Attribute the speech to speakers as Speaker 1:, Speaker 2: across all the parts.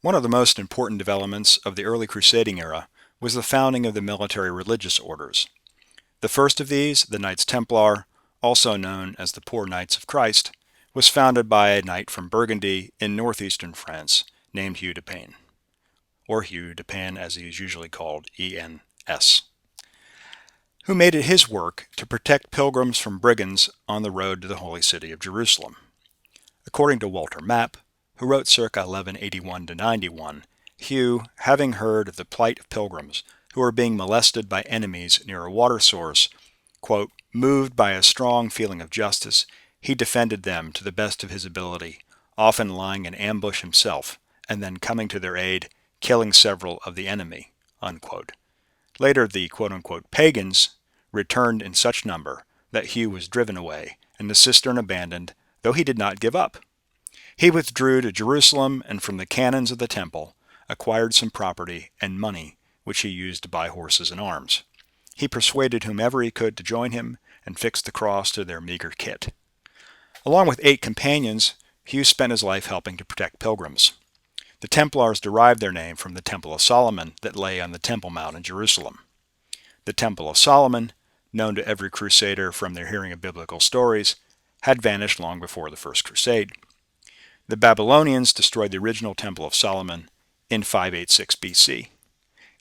Speaker 1: One of the most important developments of the early crusading era was the founding of the military religious orders. The first of these, the Knights Templar, also known as the Poor Knights of Christ, was founded by a knight from Burgundy in northeastern France named Hugh de Payne, or Hugh de Payne as he is usually called, E-N-S, who made it his work to protect pilgrims from brigands on the road to the holy city of Jerusalem. According to Walter Map, who wrote circa 1181–91, Hugh, having heard of the plight of pilgrims who were being molested by enemies near a water source, quote, moved by a strong feeling of justice, he defended them to the best of his ability, often lying in ambush himself, and then coming to their aid, killing several of the enemy, unquote. Later, the quote-unquote pagans returned in such number that Hugh was driven away and the cistern abandoned, though he did not give up. He withdrew to Jerusalem and from the canons of the temple acquired some property and money which he used to buy horses and arms. He persuaded whomever he could to join him and fixed the cross to their meager kit. Along with 8 companions, Hugh spent his life helping to protect pilgrims. The Templars derived their name from the Temple of Solomon that lay on the Temple Mount in Jerusalem. The Temple of Solomon, known to every crusader from their hearing of biblical stories, had vanished long before the First Crusade. The Babylonians destroyed the original Temple of Solomon in 586 BC.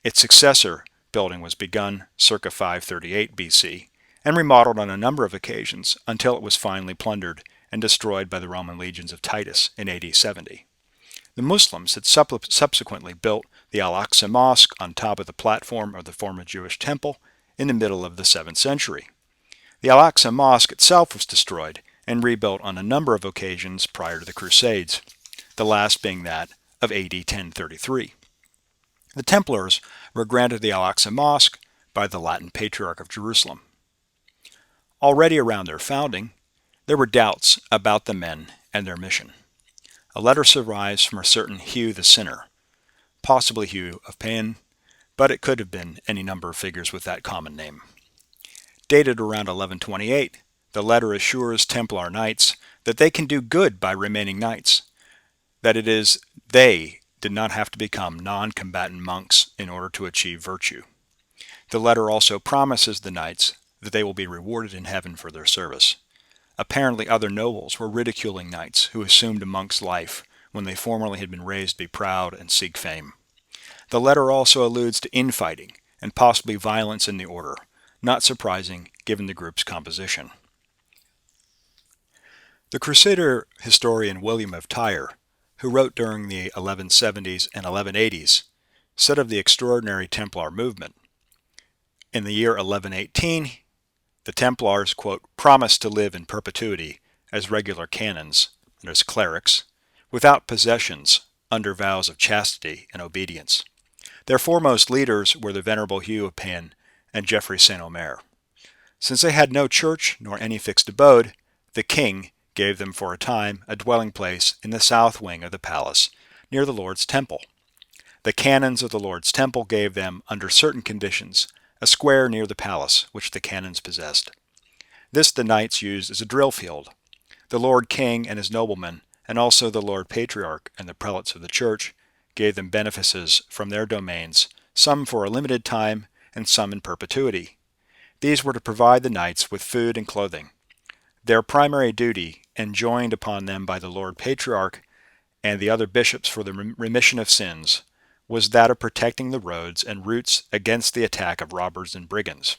Speaker 1: Its successor building was begun circa 538 BC and remodeled on a number of occasions until it was finally plundered and destroyed by the Roman legions of Titus in AD 70. The Muslims had subsequently built the Al-Aqsa Mosque on top of the platform of the former Jewish temple in the middle of the 7th century. The Al-Aqsa Mosque itself was destroyed and rebuilt on a number of occasions prior to the Crusades, the last being that of AD 1033. The Templars were granted the Al-Aqsa Mosque by the Latin Patriarch of Jerusalem. Already around their founding, there were doubts about the men and their mission. A letter survives from a certain Hugh the Sinner, possibly Hugh of Payne, but it could have been any number of figures with that common name. Dated around 1128, the letter assures Templar knights that they can do good by remaining knights, that it is they did not have to become non-combatant monks in order to achieve virtue. The letter also promises the knights that they will be rewarded in heaven for their service. Apparently other nobles were ridiculing knights who assumed a monk's life when they formerly had been raised to be proud and seek fame. The letter also alludes to infighting and possibly violence in the order, not surprising given the group's composition. The Crusader historian William of Tyre, who wrote during the 1170s and 1180s, said of the extraordinary Templar movement, in the year 1118, the Templars, quote, promised to live in perpetuity as regular canons and as clerics, without possessions, under vows of chastity and obedience. Their foremost leaders were the Venerable Hugh of Payne and Geoffrey St. Omer. Since they had no church nor any fixed abode, the king gave them for a time a dwelling place in the south wing of the palace, near the Lord's temple. The canons of the Lord's temple gave them, under certain conditions, a square near the palace, which the canons possessed. This the knights used as a drill field. The Lord King and his noblemen, and also the Lord Patriarch and the prelates of the church, gave them benefices from their domains, some for a limited time and some in perpetuity. These were to provide the knights with food and clothing. Their primary duty, enjoined upon them by the Lord Patriarch and the other bishops for the remission of sins, was that of protecting the roads and routes against the attack of robbers and brigands.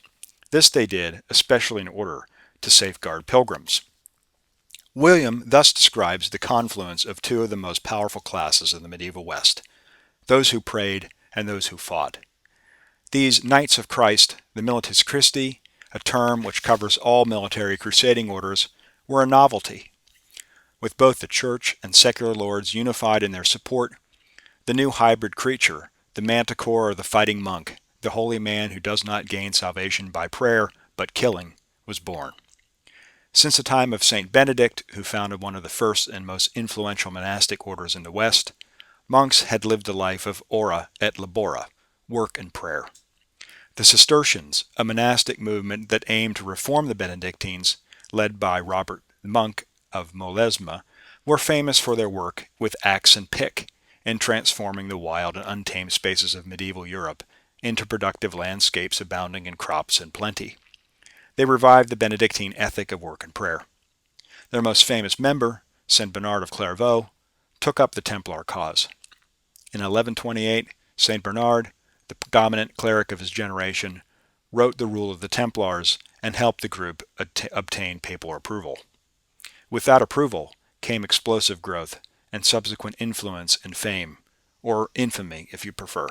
Speaker 1: This they did, especially in order to safeguard pilgrims. William thus describes the confluence of two of the most powerful classes of the medieval West, those who prayed and those who fought. These Knights of Christ, the Milites Christi, a term which covers all military crusading orders, were a novelty. With both the church and secular lords unified in their support, the new hybrid creature, the manticore or the fighting monk, the holy man who does not gain salvation by prayer but killing, was born. Since the time of Saint Benedict, who founded one of the first and most influential monastic orders in the West, monks had lived a life of ora et labora, work and prayer. The Cistercians, a monastic movement that aimed to reform the Benedictines, led by Robert the monk of Molesme, were famous for their work with axe and pick, in transforming the wild and untamed spaces of medieval Europe into productive landscapes abounding in crops and plenty. They revived the Benedictine ethic of work and prayer. Their most famous member, Saint Bernard of Clairvaux, took up the Templar cause. In 1128, Saint Bernard, the predominant cleric of his generation, wrote the Rule of the Templars and helped the group obtain papal approval. With that approval came explosive growth and subsequent influence and fame, or infamy if you prefer.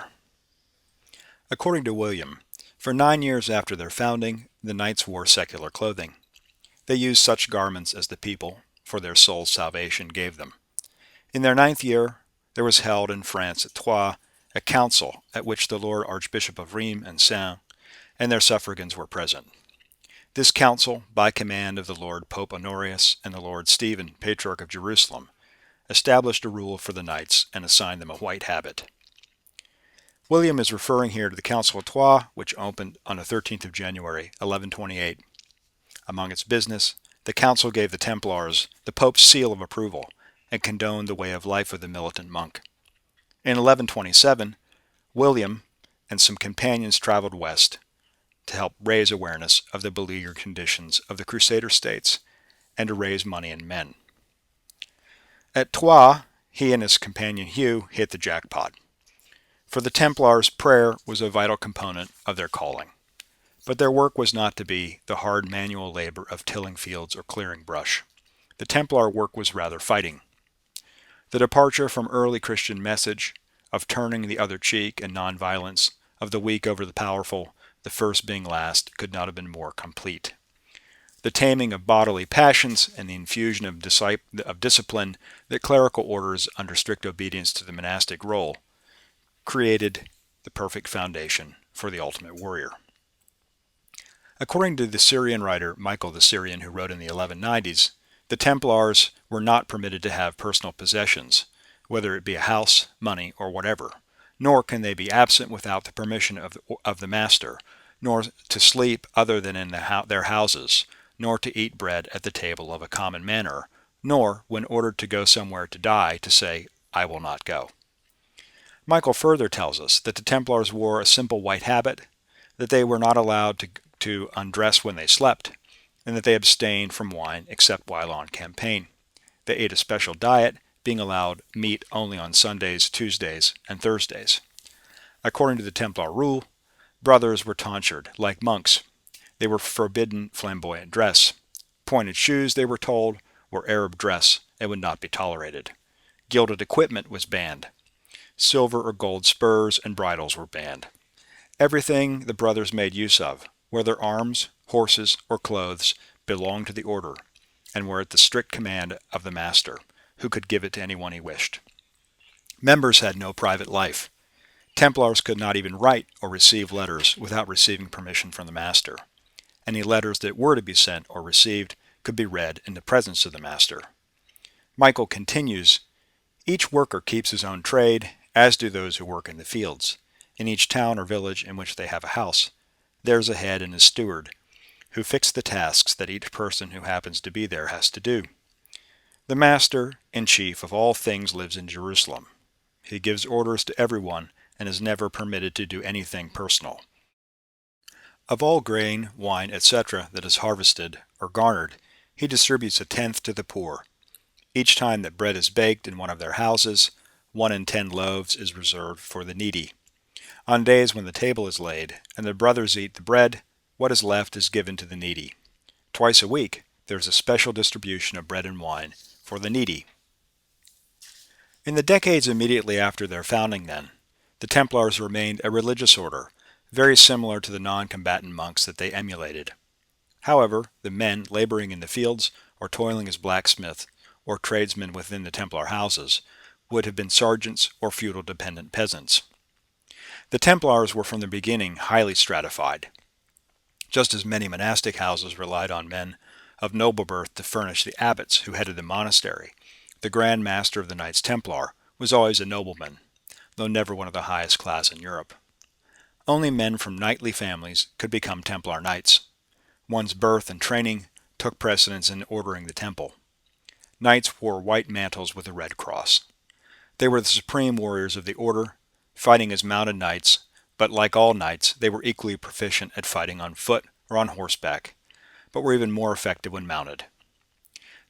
Speaker 1: According to William, for 9 years after their founding, the Knights wore secular clothing. They used such garments as the people, for their soul's salvation, gave them. In their 9th year, there was held in France at Troyes a council at which the Lord Archbishop of Rheims and Sens and their suffragans were present. This council, by command of the Lord Pope Honorius and the Lord Stephen, Patriarch of Jerusalem, established a rule for the knights and assigned them a white habit. William is referring here to the Council of Troyes, which opened on the 13th of January, 1128. Among its business, the council gave the Templars the Pope's seal of approval and condoned the way of life of the militant monk. In 1127, William and some companions traveled west to help raise awareness of the beleaguered conditions of the Crusader states and to raise money and men. At Troyes, he and his companion Hugh hit the jackpot. For the Templars, prayer was a vital component of their calling. But their work was not to be the hard manual labor of tilling fields or clearing brush. The Templar work was rather fighting. The departure from early Christian message of turning the other cheek and nonviolence, of the weak over the powerful, the first being last, could not have been more complete. The taming of bodily passions and the infusion of discipline that clerical orders under strict obedience to the monastic role created the perfect foundation for the ultimate warrior. According to the Syrian writer Michael the Syrian, who wrote in the 1190s, the Templars were not permitted to have personal possessions, whether it be a house, money, or whatever, nor can they be absent without the permission of the master, nor to sleep other than in their houses, nor to eat bread at the table of a common manner, nor, when ordered to go somewhere to die, to say, "I will not go." Michael further tells us that the Templars wore a simple white habit, that they were not allowed to undress when they slept, and that they abstained from wine except while on campaign. They ate a special diet, being allowed meat only on Sundays, Tuesdays, and Thursdays. According to the Templar rule, brothers were tonsured, like monks. They were forbidden flamboyant dress. Pointed shoes, they were told, were Arab dress and would not be tolerated. Gilded equipment was banned. Silver or gold spurs and bridles were banned. Everything the brothers made use of, whether arms, horses, or clothes, belonged to the order, and were at the strict command of the master, who could give it to anyone he wished. Members had no private life. Templars could not even write or receive letters without receiving permission from the master. Any letters that were to be sent or received could be read in the presence of the master. Michael continues, "Each worker keeps his own trade, as do those who work in the fields. In each town or village in which they have a house, there's a head and a steward, who fix the tasks that each person who happens to be there has to do. The master in chief of all things lives in Jerusalem. He gives orders to everyone and is never permitted to do anything personal. Of all grain, wine, etc. that is harvested or garnered, he distributes a tenth to the poor. Each time that bread is baked in one of their houses, 1 in 10 loaves is reserved for the needy. On days when the table is laid, and the brothers eat the bread, what is left is given to the needy. Twice a week, there is a special distribution of bread and wine for the needy." In the decades immediately after their founding, then, the Templars remained a religious order, very similar to the non-combatant monks that they emulated. However, the men laboring in the fields, or toiling as blacksmiths, or tradesmen within the Templar houses, would have been sergeants or feudal dependent peasants. The Templars were from the beginning highly stratified. Just as many monastic houses relied on men of noble birth to furnish the abbots who headed the monastery, the Grand Master of the Knights Templar was always a nobleman, though never one of the highest class in Europe. Only men from knightly families could become Templar knights. One's birth and training took precedence in ordering the temple. Knights wore white mantles with a red cross. They were the supreme warriors of the order, fighting as mounted knights, but like all knights, they were equally proficient at fighting on foot or on horseback, but were even more effective when mounted.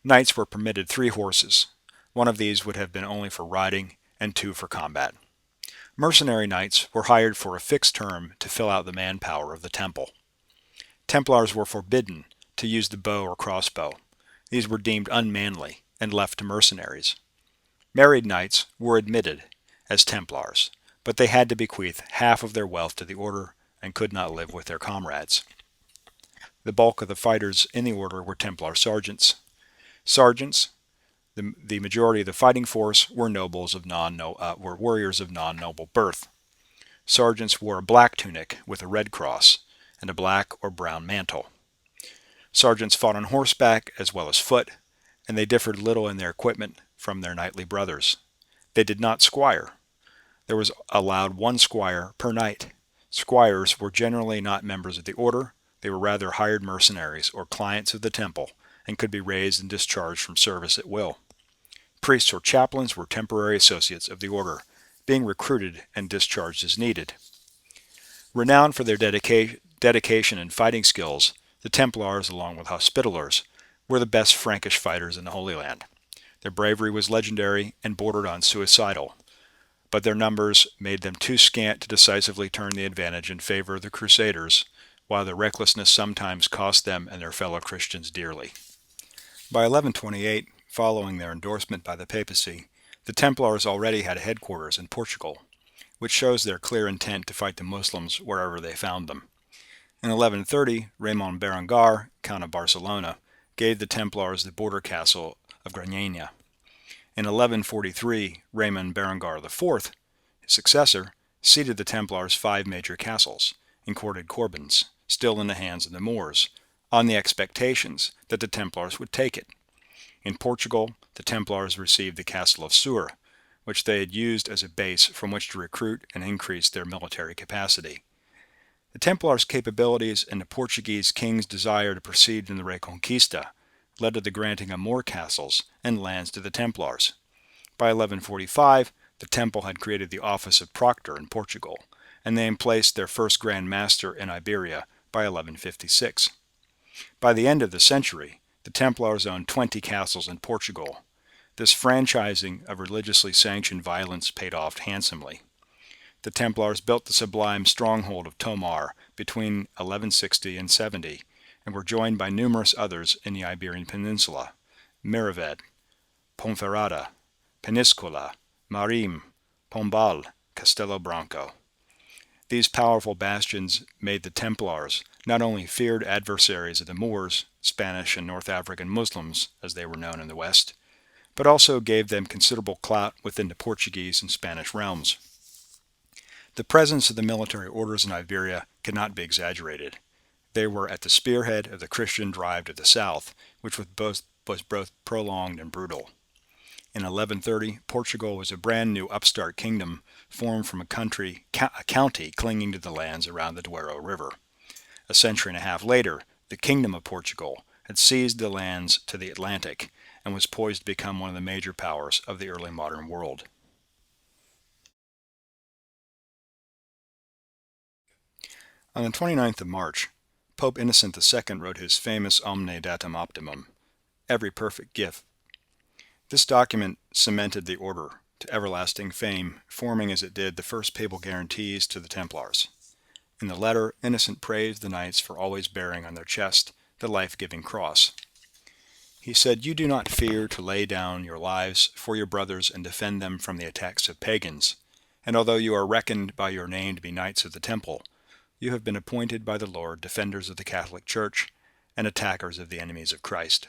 Speaker 1: Knights were permitted 3 horses. One of these would have been only for riding, and 2 for combat. Mercenary knights were hired for a fixed term to fill out the manpower of the temple. Templars were forbidden to use the bow or crossbow. These were deemed unmanly and left to mercenaries. Married knights were admitted as Templars, but they had to bequeath half of their wealth to the order and could not live with their comrades. The bulk of the fighters in the order were Templar sergeants. Sergeants, the majority of the fighting force, were were warriors of non-noble birth. Sergeants wore a black tunic with a red cross and a black or brown mantle. Sergeants fought on horseback as well as foot, and they differed little in their equipment from their knightly brothers. They did not squire. There was allowed 1 squire per knight. Squires were generally not members of the order. They were rather hired mercenaries or clients of the temple, and could be raised and discharged from service at will. Priests or chaplains were temporary associates of the order, being recruited and discharged as needed. Renowned for their dedication and fighting skills, the Templars, along with Hospitallers, were the best Frankish fighters in the Holy Land. Their bravery was legendary and bordered on suicidal, but their numbers made them too scant to decisively turn the advantage in favor of the Crusaders, while their recklessness sometimes cost them and their fellow Christians dearly. By 1128, following their endorsement by the papacy, the Templars already had a headquarters in Portugal, which shows their clear intent to fight the Muslims wherever they found them. In 1130, Raymond Berengar, Count of Barcelona, gave the Templars the border castle of Granada. In 1143, Raymond Berengar IV, his successor, ceded the Templars 5 major castles, in corded Corbins, still in the hands of the Moors, on the expectations that the Templars would take it. In Portugal, the Templars received the castle of Sur, which they had used as a base from which to recruit and increase their military capacity. The Templars' capabilities and the Portuguese king's desire to proceed in the Reconquista led to the granting of more castles and lands to the Templars. By 1145, the temple had created the office of proctor in Portugal, and they emplaced their first Grand Master in Iberia by 1156. By the end of the century, the Templars owned 20 castles in Portugal. This franchising of religiously sanctioned violence paid off handsomely. The Templars built the sublime stronghold of Tomar between 1160 and 70, and were joined by numerous others in the Iberian Peninsula: Miravet, Ponferrada, Peniscola, Marim, Pombal, Castelo Branco. These powerful bastions made the Templars not only feared adversaries of the Moors, Spanish and North African Muslims, as they were known in the West, but also gave them considerable clout within the Portuguese and Spanish realms. The presence of the military orders in Iberia cannot be exaggerated. They were at the spearhead of the Christian drive to the south, which was both prolonged and brutal. In 1130, Portugal was a brand new upstart kingdom formed from a county clinging to the lands around the Douro River. A century and a half later, the Kingdom of Portugal had seized the lands to the Atlantic and was poised to become one of the major powers of the early modern world. On the 29th of March, Pope Innocent II wrote his famous Omne Datum Optimum, Every Perfect Gift. This document cemented the order to everlasting fame, forming as it did the first papal guarantees to the Templars. In the letter, Innocent praised the knights for always bearing on their chest the life-giving cross. He said, "You do not fear to lay down your lives for your brothers and defend them from the attacks of pagans, and although you are reckoned by your name to be knights of the temple, you have been appointed by the Lord defenders of the Catholic Church and attackers of the enemies of Christ.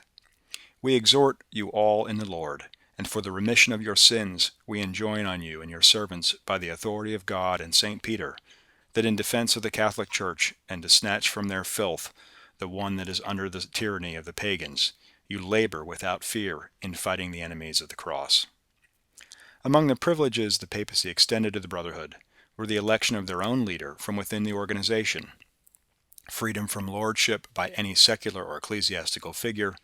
Speaker 1: We exhort you all in the Lord, and for the remission of your sins we enjoin on you and your servants by the authority of God and St. Peter, that in defense of the Catholic Church and to snatch from their filth the one that is under the tyranny of the pagans, you labor without fear in fighting the enemies of the cross." Among the privileges the papacy extended to the Brotherhood were the election of their own leader from within the organization, freedom from lordship by any secular or ecclesiastical figure,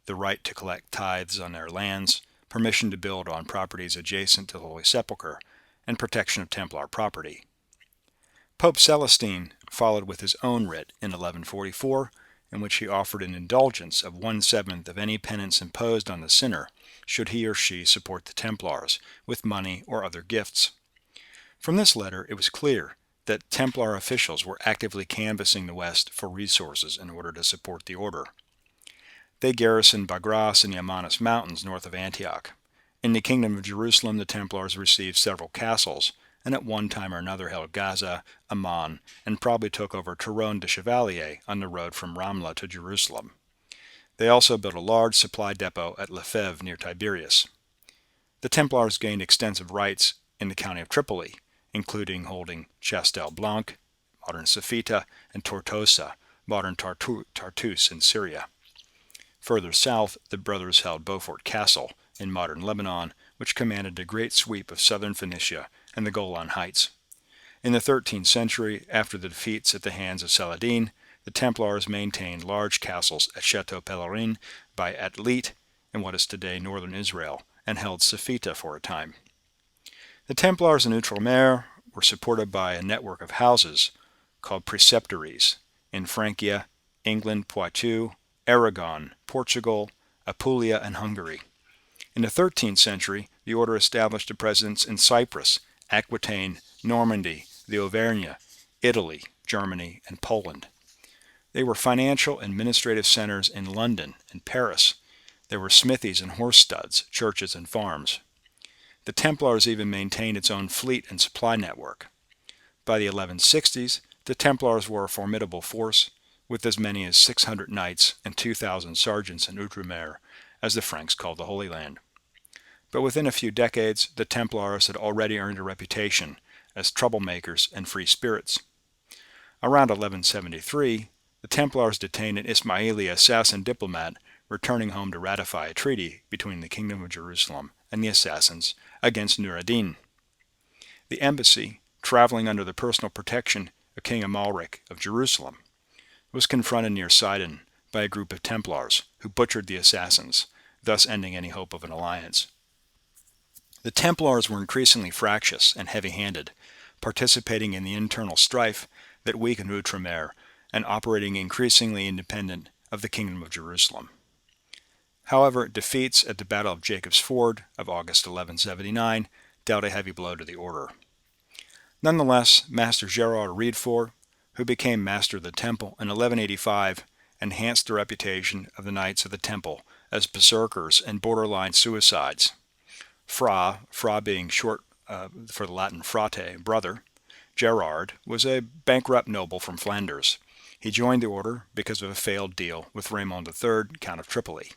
Speaker 1: the right to collect tithes on their lands, permission to build on properties adjacent to the Holy Sepulchre, and protection of Templar property. Pope Celestine followed with his own writ in 1144, in which he offered an indulgence of 1/7 of any penance imposed on the sinner, should he or she support the Templars with money or other gifts. From this letter it was clear that Templar officials were actively canvassing the West for resources in order to support the order. They garrisoned Bagras in the Amanus Mountains north of Antioch. In the Kingdom of Jerusalem, the Templars received several castles, and at one time or another held Gaza, Amman, and probably took over Turon de Chevalier on the road from Ramla to Jerusalem. They also built a large supply depot at Lefebvre near Tiberias. The Templars gained extensive rights in the county of Tripoli, including holding Chastel Blanc, modern Safita, and Tortosa, modern Tartus in Syria. Further south, the brothers held Beaufort Castle in modern Lebanon, which commanded a great sweep of southern Phoenicia and the Golan Heights. In the 13th century, after the defeats at the hands of Saladin, the Templars maintained large castles at Chateau Pellerin by Atlit in what is today northern Israel, and held Safita for a time. The Templars in Outremer were supported by a network of houses called preceptories in Francia, England, Poitou, Aragon, Portugal, Apulia, and Hungary. In the 13th century, the order established a presence in Cyprus, Aquitaine, Normandy, the Auvergne, Italy, Germany, and Poland. They were financial and administrative centers in London and Paris. There were smithies and horse studs, churches, and farms. The Templars even maintained its own fleet and supply network. By the 1160s, the Templars were a formidable force, with as many as 600 knights and 2,000 sergeants in Outremer, as the Franks called the Holy Land. But within a few decades, the Templars had already earned a reputation as troublemakers and free spirits. Around 1173, the Templars detained an Ismaili assassin diplomat returning home to ratify a treaty between the Kingdom of Jerusalem and the assassins against Nur ad-Din. The embassy, traveling under the personal protection of King Amalric of Jerusalem, was confronted near Sidon by a group of Templars who butchered the assassins, thus ending any hope of an alliance. The Templars were increasingly fractious and heavy-handed, participating in the internal strife that weakened Outremer and operating increasingly independent of the Kingdom of Jerusalem. However, defeats at the Battle of Jacob's Ford of August 1179 dealt a heavy blow to the order. Nonetheless, Master Gerard Riedfort, who became Master of the Temple in 1185, enhanced the reputation of the Knights of the Temple as berserkers and borderline suicides. Fra being short for the Latin frate, brother, Gerard was a bankrupt noble from Flanders. He joined the order because of a failed deal with Raymond III, Count of Tripoli,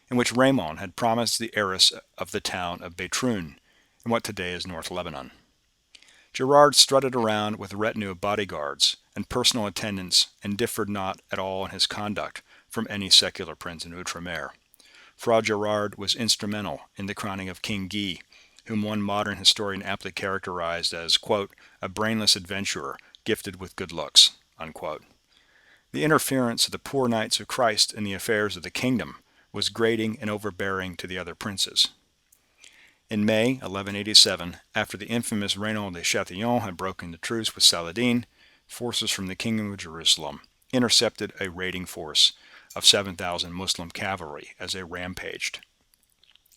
Speaker 1: in which Raymond had promised the heiress of the town of Bétrun, in what today is North Lebanon. Gerard strutted around with a retinue of bodyguards and personal attendants and differed not at all in his conduct from any secular prince in Outremer. Fra Gerard was instrumental in the crowning of King Guy, whom one modern historian aptly characterized as, quote, a brainless adventurer gifted with good looks, unquote. The interference of the poor Knights of Christ in the affairs of the kingdom was grating and overbearing to the other princes. In May 1187, after the infamous Renaud de Chatillon had broken the truce with Saladin, forces from the Kingdom of Jerusalem intercepted a raiding force of 7,000 Muslim cavalry as they rampaged.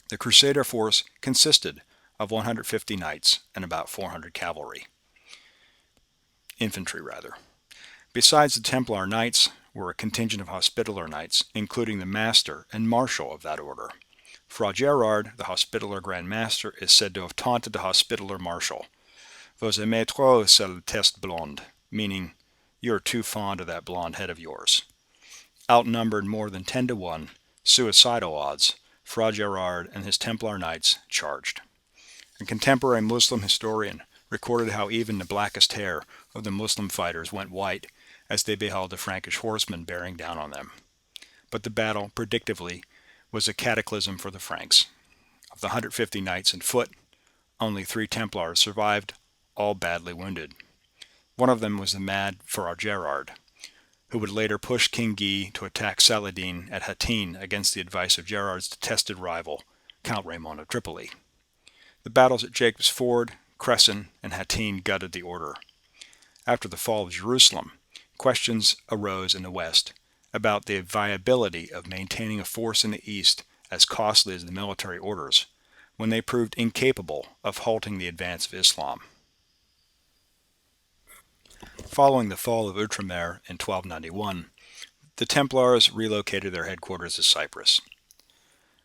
Speaker 1: The Crusader force consisted of 150 knights and about 400 infantry. Besides the Templar Knights were a contingent of Hospitaller Knights, including the Master and Marshal of that order. Fra Gerard, the Hospitaller Grand Master, is said to have taunted the Hospitaller Marshal, "Vous aimez trop cette teste blonde," meaning, "You're too fond of that blonde head of yours." Outnumbered more than 10 to 1, suicidal odds, Fra Gerard and his Templar Knights charged. A contemporary Muslim historian recorded how even the blackest hair of the Muslim fighters went white as they beheld the Frankish horsemen bearing down on them. But the battle, predictably, was a cataclysm for the Franks. Of the 150 knights and foot, only 3 Templars survived, all badly wounded. One of them was the mad Fra Gerard, who would later push King Guy to attack Saladin at Hattin against the advice of Gerard's detested rival, Count Raymond of Tripoli. The battles at Jacob's Ford, Cresson, and Hattin gutted the order. After the fall of Jerusalem, questions arose in the West about the viability of maintaining a force in the East as costly as the military orders, when they proved incapable of halting the advance of Islam. Following the fall of Outremer in 1291, the Templars relocated their headquarters to Cyprus.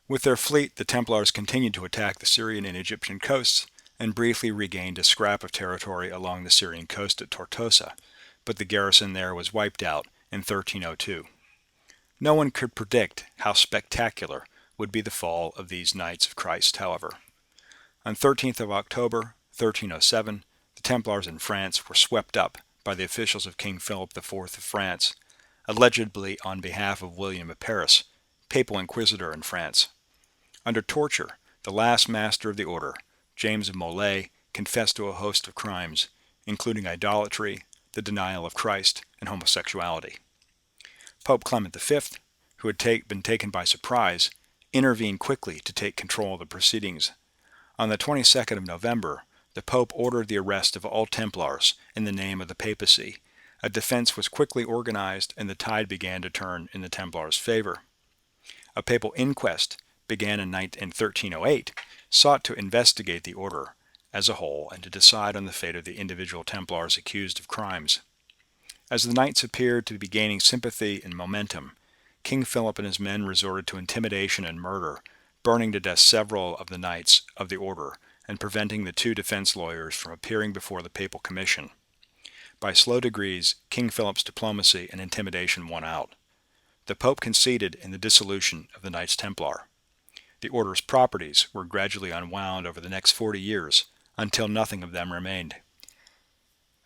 Speaker 1: With their fleet, the Templars continued to attack the Syrian and Egyptian coasts and briefly regained a scrap of territory along the Syrian coast at Tortosa, but the garrison there was wiped out in 1302. No one could predict how spectacular would be the fall of these Knights of Christ, however. On 13th of October, 1307, the Templars in France were swept up by the officials of King Philip IV of France, allegedly on behalf of William of Paris, papal inquisitor in France. Under torture, the last master of the order, James of Molay, confessed to a host of crimes, including idolatry, the denial of Christ, and homosexuality. Pope Clement V, who had been taken by surprise, intervened quickly to take control of the proceedings. On the 22nd of November, the Pope ordered the arrest of all Templars in the name of the papacy. A defense was quickly organized, and the tide began to turn in the Templars' favor. A papal inquest began in 1308, sought to investigate the order as a whole and to decide on the fate of the individual Templars accused of crimes. As the Knights appeared to be gaining sympathy and momentum, King Philip and his men resorted to intimidation and murder, burning to death several of the Knights of the order and preventing the two defense lawyers from appearing before the papal commission. By slow degrees, King Philip's diplomacy and intimidation won out. The Pope conceded in the dissolution of the Knights Templar. The order's properties were gradually unwound over the next 40 years, until nothing of them remained.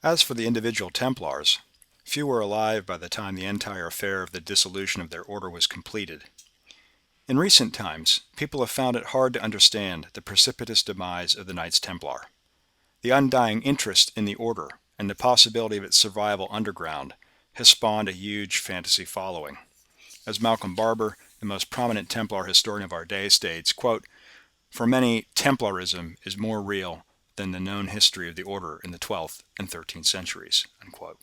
Speaker 1: As for the individual Templars, few were alive by the time the entire affair of the dissolution of their order was completed. In recent times, people have found it hard to understand the precipitous demise of the Knights Templar. The undying interest in the order and the possibility of its survival underground has spawned a huge fantasy following. As Malcolm Barber, the most prominent Templar historian of our day, states, quote, "For many, Templarism is more real than the known history of the order in the 12th and 13th centuries." Unquote.